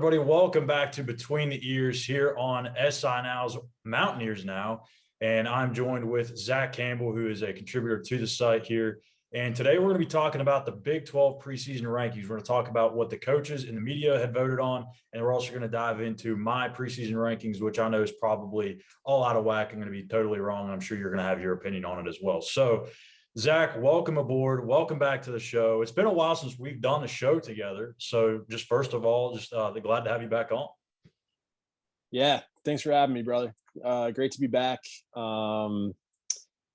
everybody? Welcome back to Between the Ears here on SI Now's Mountaineers Now. And I'm joined with Zach Campbell, who is a contributor to the site here. And today we're going to be talking about the Big 12 preseason rankings. We're going to talk about what the coaches and the media had voted on. And we're also going to dive into my preseason rankings, which I know is probably all out of whack. I'm going to be totally wrong. I'm sure you're going to have your opinion on it as well. So, Zach, welcome aboard. Welcome back to the show. It's been a while since we've done the show together. So just first of all, glad to have you back on. Yeah, thanks for having me, brother. Great to be back. And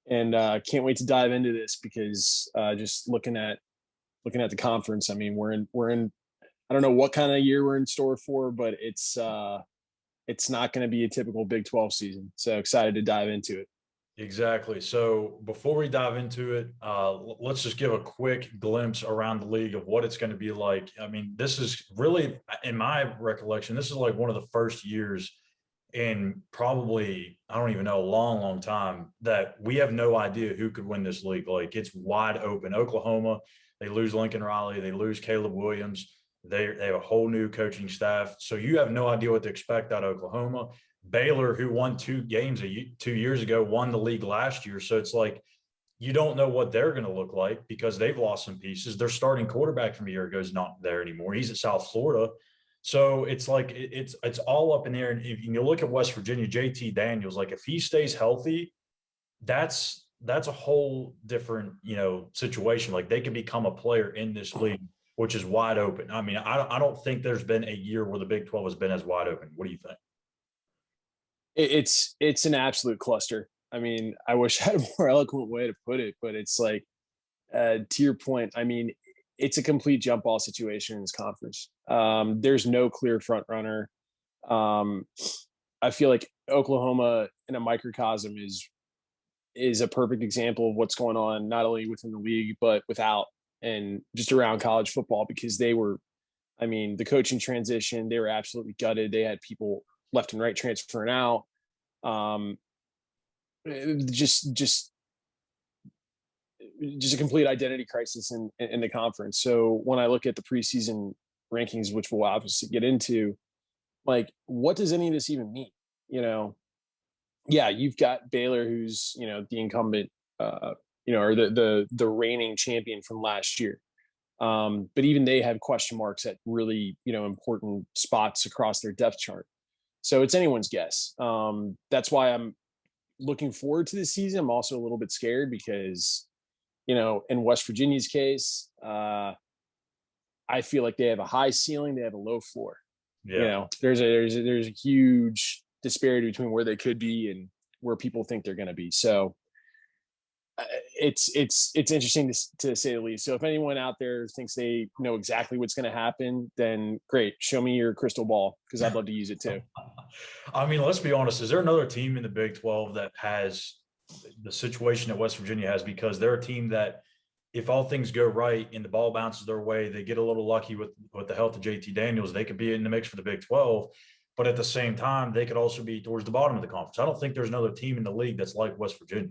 can't wait to dive into this because just looking at the conference, I mean, we're in I don't know what kind of year we're in store for, but it's not going to be a typical Big 12 season. So excited to dive into it. Exactly. So before we dive into it, let's just give a quick glimpse around the league of what it's going to be like. I mean, this is really, in my recollection, this is like one of the first years in probably, I don't even know, a long, long time that we have no idea who could win this league. Like, it's wide open. Oklahoma, they lose Lincoln Riley, they lose Caleb Williams. They have a whole new coaching staff. So you have no idea what to expect out of Oklahoma. Baylor, who won 2 games 2 years ago, won the league last year. So it's like you don't know what they're going to look like because they've lost some pieces. Their starting quarterback from a year ago is not there anymore. He's at South Florida. So it's like it's all up in the air. And if you look at West Virginia, JT Daniels, like if he stays healthy, that's a whole different, situation. Like they can become a player in this league, which is wide open. I mean, I don't think there's been a year where the Big 12 has been as wide open. What do you think? It's an absolute cluster. I mean, I wish I had a more eloquent way to put it, but it's like, to your point, I mean, it's a complete jump ball situation in this conference. There's no clear front runner. I feel like Oklahoma in a microcosm is a perfect example of what's going on, not only within the league, but without and just around college football, because the coaching transition, they were absolutely gutted. They had people left and right transferring out. Just a complete identity crisis in the conference. So when I look at the preseason rankings, which we'll obviously get into, like, what does any of this even mean? Yeah, you've got Baylor, who's, the incumbent, or the reigning champion from last year. But even they have question marks at really, important spots across their depth chart. So it's anyone's guess. That's why I'm looking forward to this season. I'm also a little bit scared because, in West Virginia's case, I feel like they have a high ceiling, they have a low floor. Yeah. There's a huge disparity between where they could be and where people think they're going to be. So it's interesting to say the least. So if anyone out there thinks they know exactly what's going to happen, then great. Show me your crystal ball because I'd love to use it too. I mean, let's be honest. Is there another team in the Big 12 that has the situation that West Virginia has? Because they're a team that, if all things go right and the ball bounces their way, they get a little lucky with the health of JT Daniels, they could be in the mix for the Big 12. But at the same time, they could also be towards the bottom of the conference. I don't think there's another team in the league that's like West Virginia.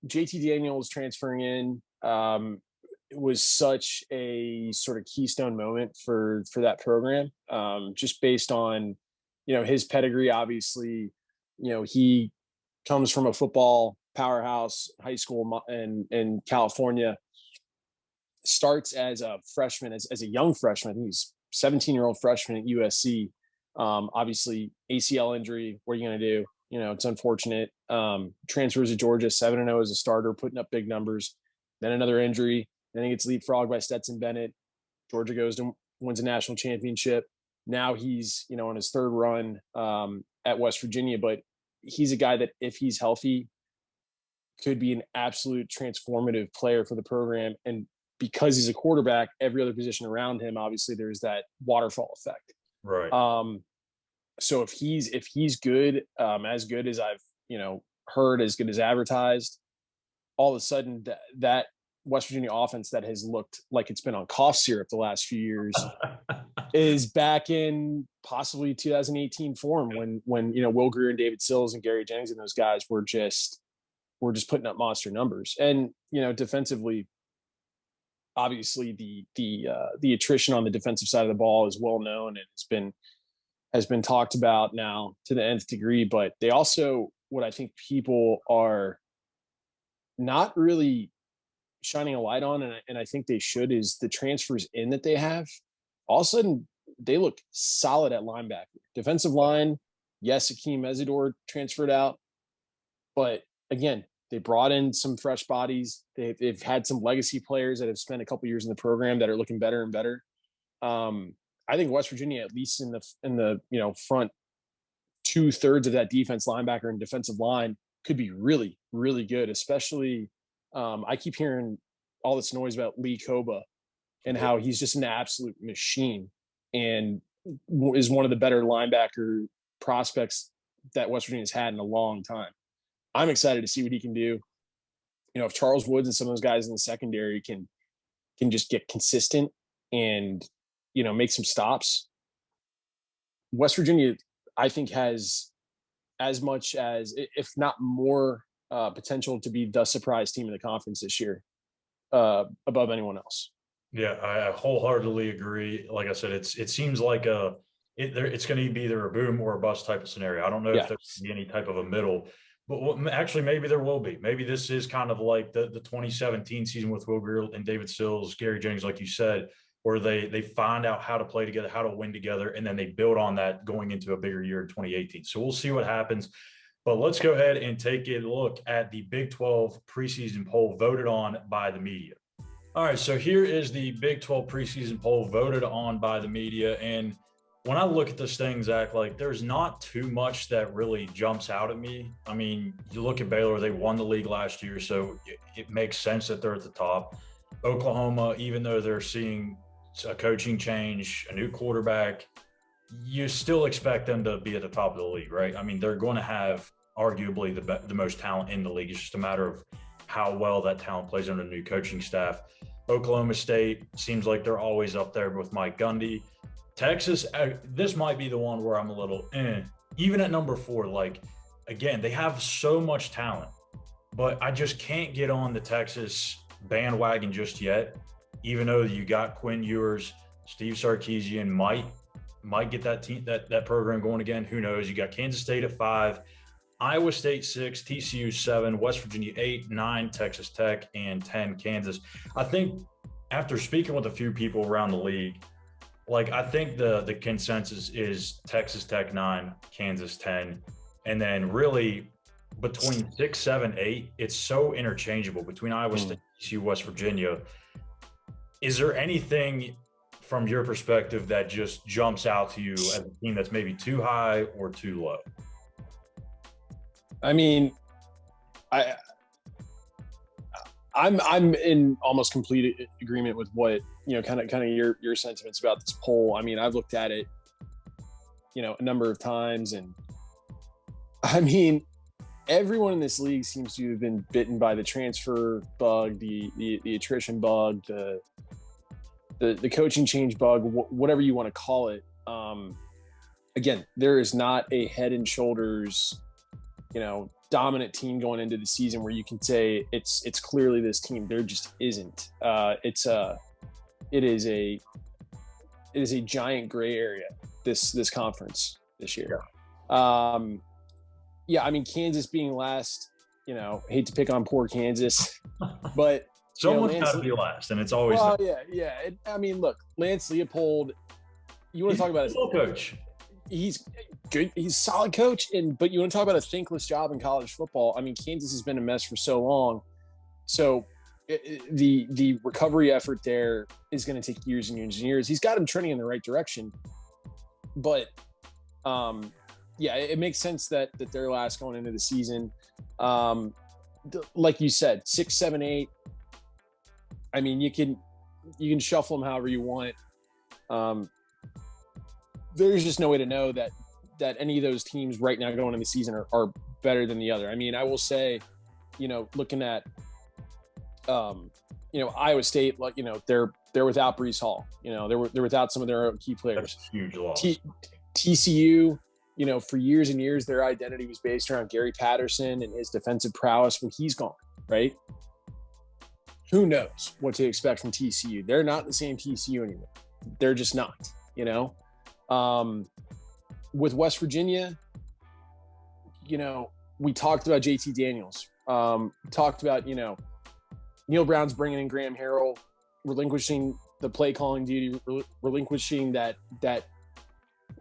JT Daniels transferring in was such a sort of keystone moment for that program, just based on, his pedigree. Obviously, he comes from a football powerhouse high school in California, starts as a freshman, as a young freshman. I think he's 17-year-old freshman at USC. Obviously, ACL injury. What are you going to do? It's unfortunate. Transfers to Georgia, 7-0 as a starter, putting up big numbers. Then another injury. Then he gets leapfrogged by Stetson Bennett. Georgia wins a national championship. Now he's, on his third run at West Virginia. But he's a guy that, if he's healthy, could be an absolute transformative player for the program. And because he's a quarterback, every other position around him, obviously there's that waterfall effect. Right. So if he's good, as good as I've, heard, as good as advertised, all of a sudden that West Virginia offense that has looked like it's been on cough syrup the last few years is back in possibly 2018 form when Will Grier and David Sills and Gary Jennings and those guys were just putting up monster numbers. And, defensively, obviously the attrition on the defensive side of the ball is well known and has been talked about now to the nth degree. But they also, what I think people are not really shining a light on, and I think they should, is the transfers in that they have. All of a sudden, they look solid at linebacker. Defensive line, yes, Akeem Mesidor transferred out, but again, they brought in some fresh bodies. They've had some legacy players that have spent a couple years in the program that are looking better and better. I think West Virginia, at least in the front 2/3 of that defense, linebacker and defensive line, could be really, really good. Especially, I keep hearing all this noise about Lee Koba and how he's just an absolute machine and is one of the better linebacker prospects that West Virginia's had in a long time. I'm excited to see what he can do. If Charles Woods and some of those guys in the secondary can just get consistent and, make some stops, West Virginia, I think, has as much as, if not more, potential to be the surprise team in the conference this year, above anyone else. Yeah, I wholeheartedly agree. Like I said, it seems like it's going to be either a boom or a bust type of scenario. I don't know if there's any type of a middle. But actually, maybe there will be. Maybe this is kind of like the 2017 season with Will Grier and David Sills, Gary Jennings, like you said, where they find out how to play together, how to win together, and then they build on that going into a bigger year in 2018. So we'll see what happens. But let's go ahead and take a look at the Big 12 preseason poll voted on by the media. All right, so here is the Big 12 preseason poll voted on by the media. And when I look at this thing, Zach, there's not too much that really jumps out at me. I mean, you look at Baylor, they won the league last year, so it makes sense that they're at the top. Oklahoma, even though they're seeing a coaching change, a new quarterback, you still expect them to be at the top of the league, right? I mean, they're going to have arguably the most talent in the league. It's just a matter of how well that talent plays under the new coaching staff. Oklahoma State seems like they're always up there with Mike Gundy. Texas, this might be the one where I'm a little even at number 4. Again, they have so much talent, but I just can't get on the Texas bandwagon just yet. Even though you got Quinn Ewers, Steve Sarkisian might get that team that program going again. Who knows? You got Kansas State at 5, Iowa State 6, TCU 7, West Virginia 8, 9, Texas Tech, and 10, Kansas. I think after speaking with a few people around the league, I think the consensus is Texas Tech 9, Kansas 10, and then really between 6, 7, 8, it's so interchangeable between Iowa State, TCU, West Virginia. Is there anything from your perspective that just jumps out to you as a team that's maybe too high or too low? I mean, I'm in almost complete agreement with what, kind of your sentiments about this poll. I mean, I've looked at it, a number of times, and I mean, everyone in this league seems to have been bitten by the transfer bug, the attrition bug, the coaching change bug, whatever you want to call it. Again, there is not a head and shoulders, dominant team going into the season where you can say it's clearly this team. There just isn't. It is a giant gray area, this conference this year. Yeah, I mean, Kansas being last, hate to pick on poor Kansas, but someone's got to be last, and it's always yeah. I mean, look, Lance Leopold, you want to talk about a coach. He's good. He's a solid coach, but you want to talk about a thankless job in college football. I mean, Kansas has been a mess for so long. So the recovery effort there is going to take years and years and years. He's got him trending in the right direction, but yeah, it makes sense that they're last going into the season. Like you said, 6, 7, 8. I mean, you can shuffle them however you want. There's just no way to know that any of those teams right now going into the season are better than the other. I mean, I will say, looking at, Iowa State, they're without Breece Hall. They're without some of their key players. That's a huge loss. TCU, for years and years, their identity was based around Gary Patterson and his defensive prowess. Well, he's gone, right? who knows what to expect from TCU? They're not the same TCU anymore. They're just not, you know? With West Virginia, you know, we talked about JT Daniels. Talked about, you know, Neil Brown's bringing in Graham Harrell, relinquishing the play calling duty, relinquishing that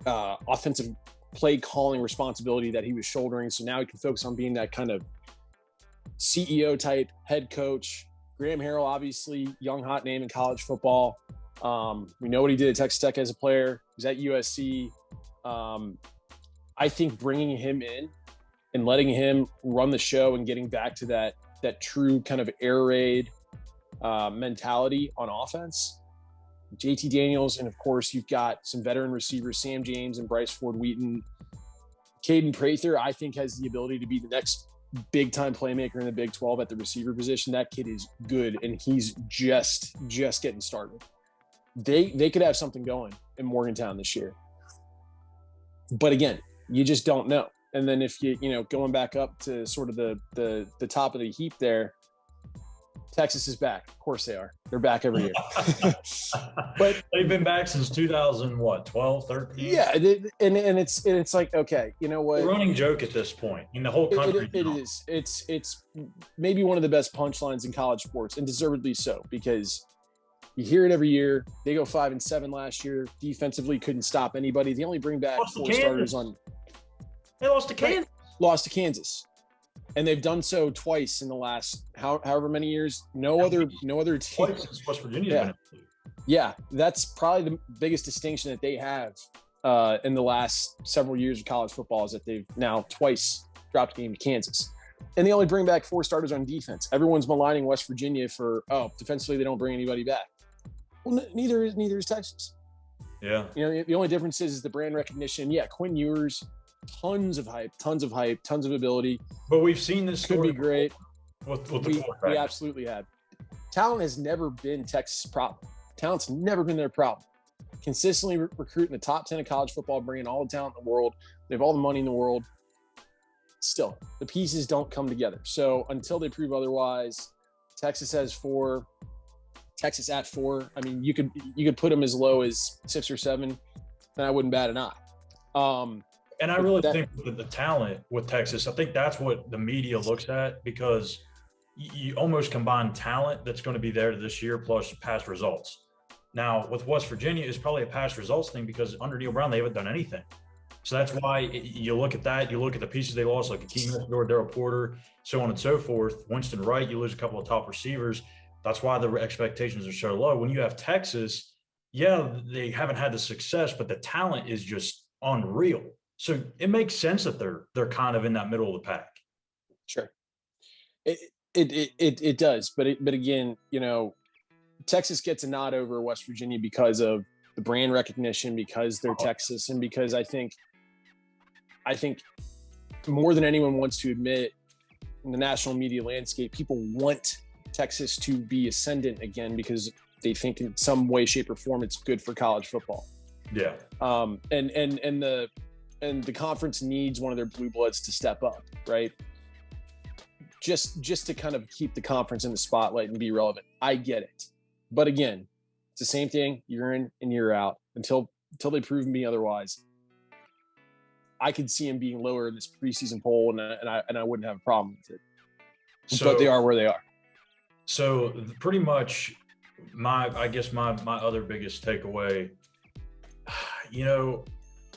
offensive play calling responsibility that he was shouldering. So now he can focus on being that kind of CEO type head coach. Graham Harrell, obviously, young hot name in college football. We know what he did at Texas Tech as a player. He was at USC. I think bringing him in and letting him run the show and getting back to that true kind of air raid mentality on offense. JT Daniels, and of course, you've got some veteran receivers, Sam James and Bryce Ford-Wheaton. Caden Prather, I think, has the ability to be the next big-time playmaker in the Big 12 at the receiver position. That kid is good, and he's just getting started. They could have something going in Morgantown this year. But again, you just don't know. And then if you know, going back up to sort of the top of the heap there, Texas is back. Of course they are. They're back every year. But they've been back since 2012, 13. Yeah, and it's like, okay, you know what? A running joke at this point in the whole country. It is. It's maybe one of the best punchlines in college sports, and deservedly so, because you hear it every year. They go 5-7 last year. Defensively, couldn't stop anybody. They only bring back 4 starters on. They lost to Kansas. Lost to Kansas. And they've done so twice in the last however many years. No other team. Since West Virginia's been in the league. Yeah, that's probably the biggest distinction that they have in the last several years of college football, is that they've now twice dropped a game to Kansas. And they only bring back 4 starters on defense. Everyone's maligning West Virginia for, defensively they don't bring anybody back. Well, neither is Texas. Yeah. You know, the only difference is the brand recognition. Yeah, Quinn Ewers, tons of hype, tons of ability. But we've seen this could be great. With the quarterback. We absolutely have. Talent has never been Texas' problem. Talent's never been their problem. Consistently recruiting the top 10 of college football, bringing all the talent in the world. They have all the money in the world. Still, the pieces don't come together. So until they prove otherwise, Texas has 4. Texas at 4. I mean, you could put them as low as 6 or 7, and I wouldn't bat an eye. And I really think the talent with Texas, I think that's what the media looks at, because you almost combine talent that's going to be there this year plus past results. Now, with West Virginia, it's probably a past results thing, because under Neil Brown, they haven't done anything. So that's why you look at that. You look at the pieces they lost, like Akeem Mitchell, Darrell Porter, so on and so forth. Winston Wright, you lose a couple of top receivers. That's why the expectations are so low. When you have Texas, yeah, they haven't had the success, but the talent is just unreal. So it makes sense that they're kind of in that middle of the pack. Sure, it does, but again, you know, Texas gets a nod over West Virginia because of the brand recognition, because they're Texas, and because I think more than anyone wants to admit, in the national media landscape, people want Texas to be ascendant again, because they think in some way, shape, or form it's good for college football. Yeah. And the conference needs one of their blue bloods to step up, right? Just to kind of keep the conference in the spotlight and be relevant. I get it. But again, it's the same thing year in and year out until they prove me otherwise. I could see them being lower in this preseason poll, and I wouldn't have a problem with it. But they are where they are. So pretty much my other biggest takeaway, you know,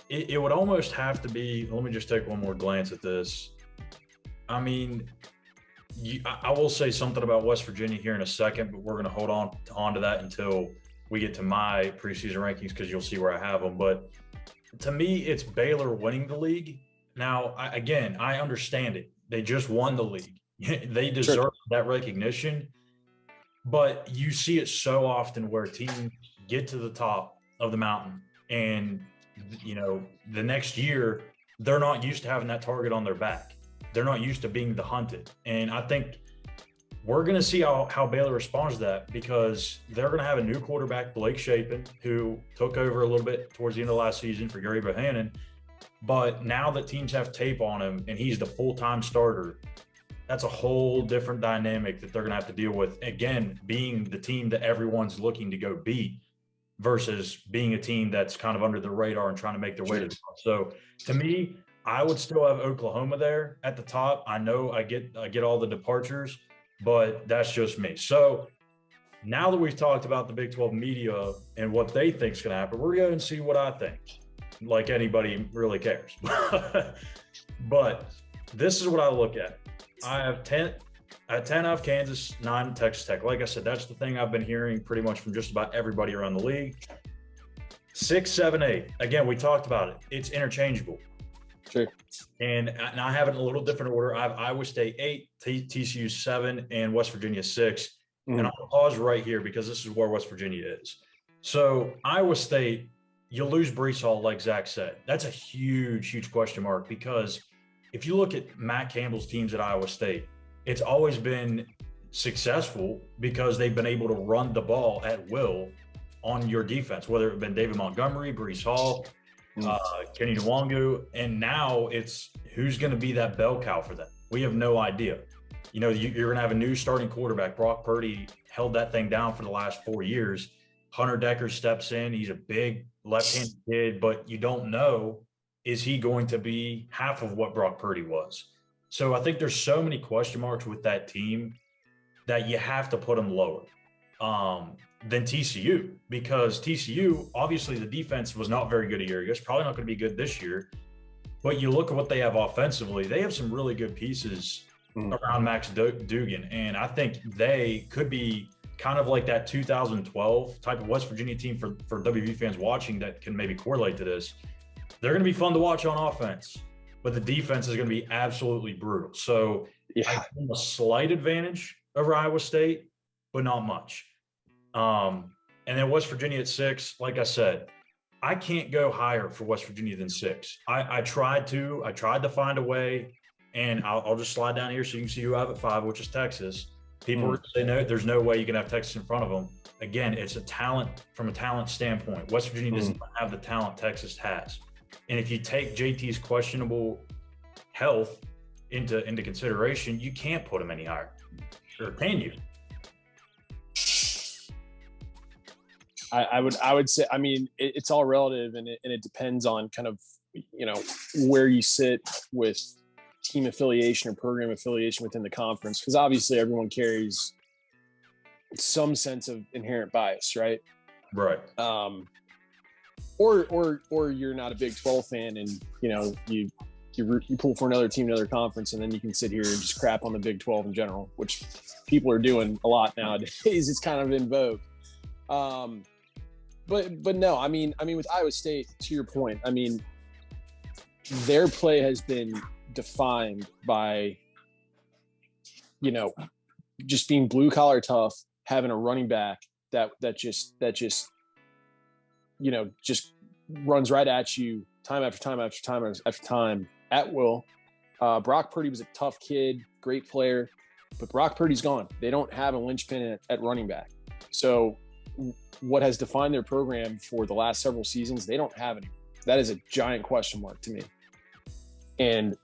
it would almost have to be, let me just take one more glance at this. I mean, I will say something about West Virginia here in a second, but we're going to hold on to that until we get to my preseason rankings, because you'll see where I have them. But to me, it's Baylor winning the league. Now, I understand it. They just won the league. They deserve that recognition. But you see it so often where teams get to the top of the mountain, and you know, the next year they're not used to having that target on their back. They're not used to being the hunted. And I think we're going to see how Baylor responds to that, because they're going to have a new quarterback, Blake Shapen, who took over a little bit towards the end of last season for Gary Bohannon. But now that teams have tape on him and he's the full-time starter, that's a whole different dynamic that they're going to have to deal with. Again, being the team that everyone's looking to go beat versus being a team that's kind of under the radar and trying to make their way to the top. So to me, I would still have Oklahoma there at the top. I know I get all the departures, but that's just me. So now that we've talked about the Big 12 media and what they think is going to happen, we're going to see what I think. Like anybody really cares. But this is what I look at. I have 10 out of Kansas, 9 Texas Tech. Like I said, that's the thing I've been hearing pretty much from just about everybody around the league. 6, 7, 8. Again, we talked about it. It's interchangeable. Sure. And I have it in a little different order. I have Iowa State 8, TCU 7, and West Virginia 6. And I'll pause right here because this is where West Virginia is. So Iowa State, you lose Breece Hall, like Zach said. That's a huge, huge question mark because if you look at Matt Campbell's teams at Iowa State, it's always been successful because they've been able to run the ball at will on your defense, whether it been David Montgomery, Breece Hall, Kenny Nwangu, and now it's who's going to be that bell cow for them. We have no idea. You know, you're going to have a new starting quarterback. Brock Purdy held that thing down for the last 4 years. Hunter Decker steps in. He's a big left-handed kid, but you don't know, is he going to be half of what Brock Purdy was? So I think there's so many question marks with that team that you have to put them lower than TCU, because TCU, obviously the defense was not very good a year ago. It's probably not going to be good this year. But you look at what they have offensively, they have some really good pieces around Max Duggan. And I think they could be kind of like that 2012 type of West Virginia team for WVU fans watching that can maybe correlate to this. They're going to be fun to watch on offense, but the defense is going to be absolutely brutal. So I have a slight advantage over Iowa State, but not much. And then West Virginia at 6, like I said, I can't go higher for West Virginia than 6. I tried to find a way, and I'll just slide down here so you can see who I have at 5, which is Texas. People say no, there's no way you can have Texas in front of them. Again, it's from a talent standpoint. West Virginia doesn't have the talent Texas has. And if you take JT's questionable health into consideration, you can't put him any higher. Or can you? I would say, I mean, it's all relative, and it depends on kind of, you know, where you sit with team affiliation or program affiliation within the conference, because obviously everyone carries some sense of inherent bias, right? Right. Or you're not a Big 12 fan, and you know you pull for another team, another conference, and then you can sit here and just crap on the Big 12 in general, which people are doing a lot nowadays. It's kind of in vogue. But no, I mean with Iowa State, to your point, I mean their play has been defined by, you know, just being blue collar tough, having a running back that just you know just runs right at you time after time after time after time at will. Brock Purdy was a tough kid, great player, but Brock Purdy's gone. They don't have a linchpin at running back. So what has defined their program for the last several seasons, they don't have any. That is a giant question mark to me. And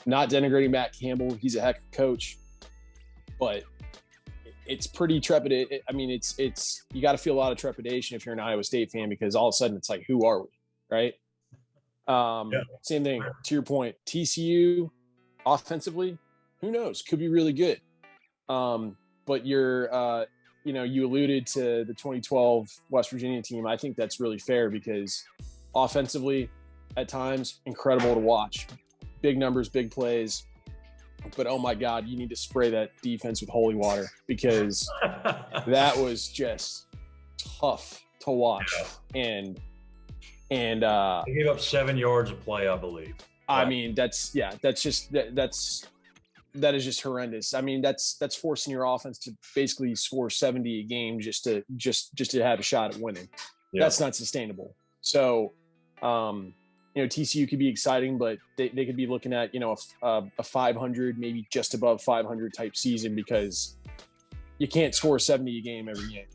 not denigrating Matt Campbell, he's a heck of a coach, but it's pretty trepidate. I mean, it's you got to feel a lot of trepidation if you're an Iowa State fan, because all of a sudden it's like, who are we, right? Same thing to your point. TCU offensively, who knows? Could be really good. But you're you know, you alluded to the 2012 West Virginia team. I think that's really fair because offensively, at times, incredible to watch. Big numbers, big plays. But, oh, my God, you need to spray that defense with holy water because that was just tough to watch. And they gave up 7 yards of play, I believe. I mean, that is just horrendous. I mean, that's forcing your offense to basically score 70 a game just to have a shot at winning. Yeah. That's not sustainable. So, you know, TCU could be exciting, but they could be looking at, you know, a 500, maybe just above 500 type season, because you can't score 70 a game every game.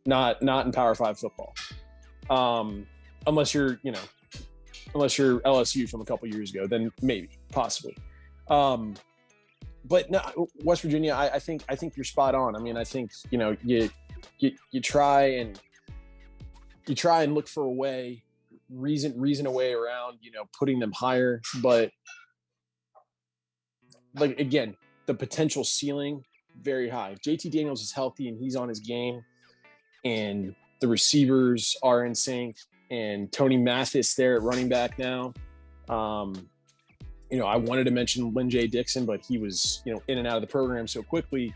Not in Power 5 football. Unless you're LSU from a couple years ago, then maybe, possibly. but no, West Virginia, I think you're spot on. I mean, I think, you know, you try and look for a way, reason a way around, you know, putting them higher. But like, again, the potential ceiling very high. If JT Daniels is healthy and he's on his game, and the receivers are in sync, and Tony Mathis there at running back now. You know, I wanted to mention Lynn J. Dixon, but he was, you know, in and out of the program so quickly.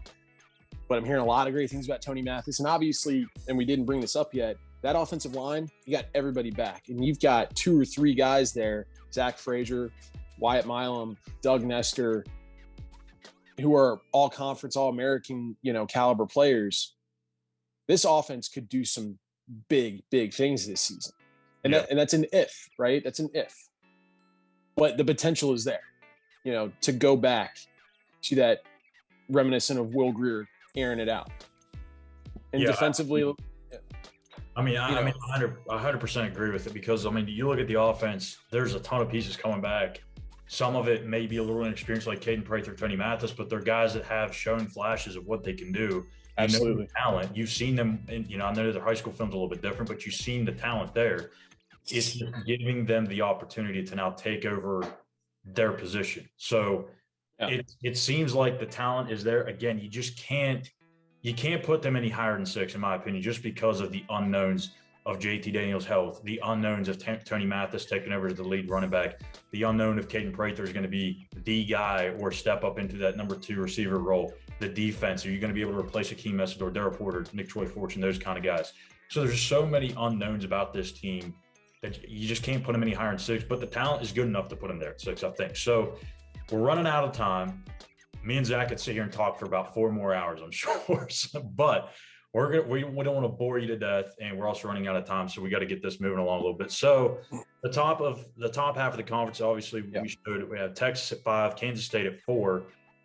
But I'm hearing a lot of great things about Tony Mathis. And obviously, and we didn't bring this up yet, that offensive line, you got everybody back. And you've got 2 or 3 guys there, Zach Frazier, Wyatt Milam, Doug Nestor, who are all conference, all American, you know, caliber players. This offense could do some big things this season. And that's an if, right? That's an if. But the potential is there, you know, to go back to that reminiscent of Will Grier airing it out. And defensively, I mean, 100% agree with it, because, I mean, you look at the offense, there's a ton of pieces coming back. Some of it may be a little inexperienced, like Caden Prather, Tony Mathis, but they're guys that have shown flashes of what they can do. Absolutely. You know, talent. You've seen them, and, you know, I know their high school film's a little bit different, but you've seen the talent there. It's just giving them the opportunity to now take over their position. So it seems like the talent is there. Again, you just can't put them any higher than 6, in my opinion, just because of the unknowns of JT Daniels' health, the unknowns of Tony Mathis taking over as the lead running back, the unknown if Caden Prather is going to be the guy or step up into that number 2 receiver role, the defense. Are you going to be able to replace Akeem Messidor, Darrell Porter, Nick Troy Fortune, those kind of guys? So there's so many unknowns about this team that you just can't put them any higher than 6, but the talent is good enough to put them there at 6, I think. So we're running out of time. Me and Zach could sit here and talk for about 4 more hours, I'm sure. But we don't want to bore you to death, and we're also running out of time, so we got to get this moving along a little bit. So the top half of the conference, obviously, we have Texas at 5, Kansas State at 4,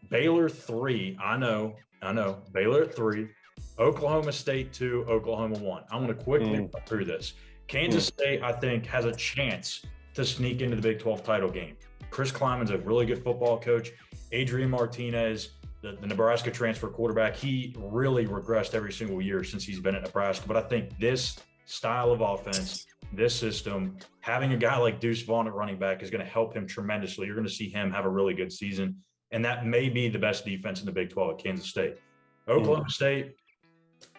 Baylor 3. I know, Baylor at 3, Oklahoma State 2, Oklahoma 1. I'm going to quickly run through this. Kansas State, I think, has a chance to sneak into the Big 12 title game. Chris Kleiman's a really good football coach. Adrian Martinez, the Nebraska transfer quarterback, he really regressed every single year since he's been at Nebraska. But I think this style of offense, this system, having a guy like Deuce Vaughn at running back is going to help him tremendously. You're going to see him have a really good season. And that may be the best defense in the Big 12 at Kansas State. Oklahoma State,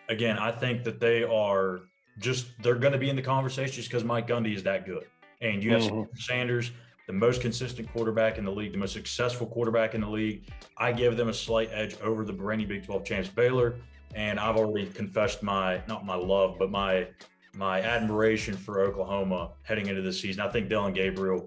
again, I think that they're going to be in the conversation just because Mike Gundy is that good. And you have Sanders, the most consistent quarterback in the league, the most successful quarterback in the league. I give them a slight edge over the reigning Big 12 champs Baylor. And I've already confessed not my love, but my admiration for Oklahoma heading into this season. I think Dylan Gabriel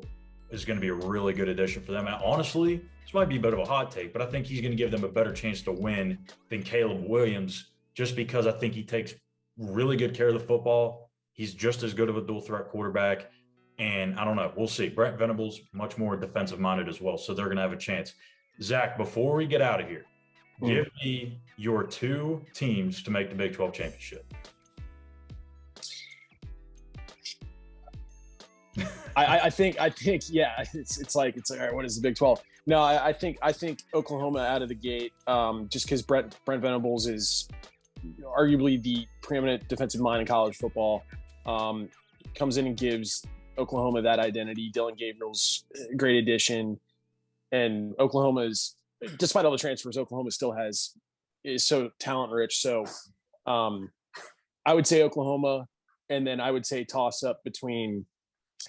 is going to be a really good addition for them. And honestly, this might be a bit of a hot take, but I think he's going to give them a better chance to win than Caleb Williams, just because I think he takes really good care of the football. He's just as good of a dual threat quarterback. And I don't know. We'll see. Brent Venables, much more defensive minded as well. So they're going to have a chance. Zach, before we get out of here, give me your 2 teams to make the Big 12 championship. I think, yeah, it's like, all right, what is the Big 12? No, I think Oklahoma out of the gate, just because Brent Venables is arguably the preeminent defensive mind in college football, comes in and gives Oklahoma that identity. Dylan Gabriel's a great addition, and Oklahoma's, despite all the transfers, Oklahoma still is so talent rich. So I would say Oklahoma, and then I would say toss up between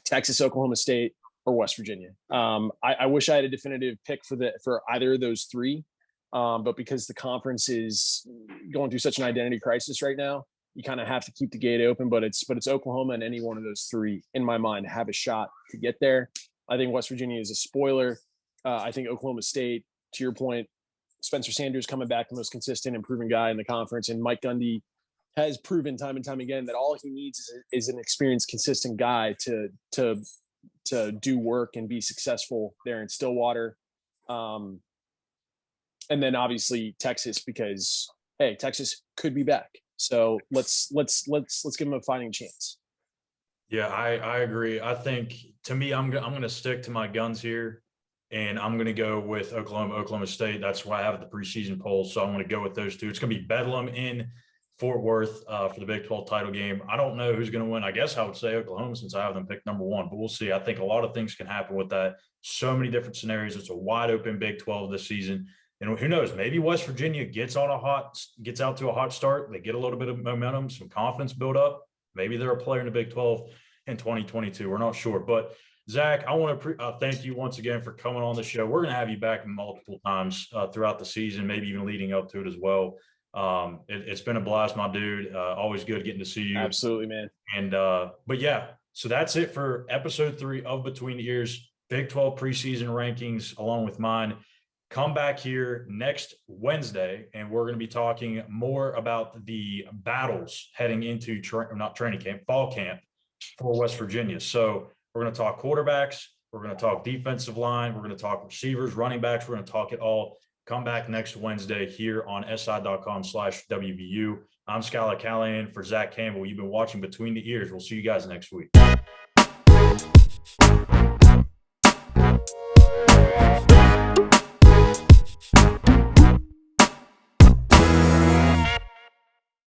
Texas, Oklahoma State, or West Virginia. I wish I had a definitive pick for either of those 3, but because the conference is going through such an identity crisis right now, you kind of have to keep the gate open. But it's Oklahoma, and any one of those 3, in my mind, have a shot to get there. I think West Virginia is a spoiler. I think Oklahoma State, to your point, Spencer Sanders coming back, the most consistent and proven guy in the conference, and Mike Gundy has proven time and time again that all he needs is an experienced, consistent guy to do work and be successful there in Stillwater. And then obviously Texas, because hey, Texas could be back. So let's give them a fighting chance. Yeah, I agree. I think, to me, I'm going to stick to my guns here. and I'm going to go with Oklahoma State. That's why I have the preseason poll. So I'm going to go with those two. It's going to be Bedlam in Fort Worth for the Big 12 title game. I don't know who's going to win. I guess I would say Oklahoma since I have them picked number one, but we'll see. I think a lot of things can happen with that. So many different scenarios. It's a wide open Big 12 this season. And who knows? Maybe West Virginia gets out to a hot start. They get a little bit of momentum, some confidence build up. Maybe they're a player in the Big 12 in 2022. We're not sure. But Zach, I want to thank you once again for coming on the show. We're going to have you back multiple times throughout the season, maybe even leading up to it as well. It's been a blast, my dude. Always good getting to see you. Absolutely, man. And but yeah, so that's it for episode 3 of Between the Ears, Big 12 preseason rankings, along with mine. Come back here next Wednesday, and we're going to be talking more about the battles heading into not training camp, fall camp for West Virginia. So we're going to talk quarterbacks. We're going to talk defensive line. We're going to talk receivers, running backs. We're going to talk it all. Come back next Wednesday here on si.com/WVU. I'm Schuyler Callihan for Zach Campbell. You've been watching Between the Ears. We'll see you guys next week.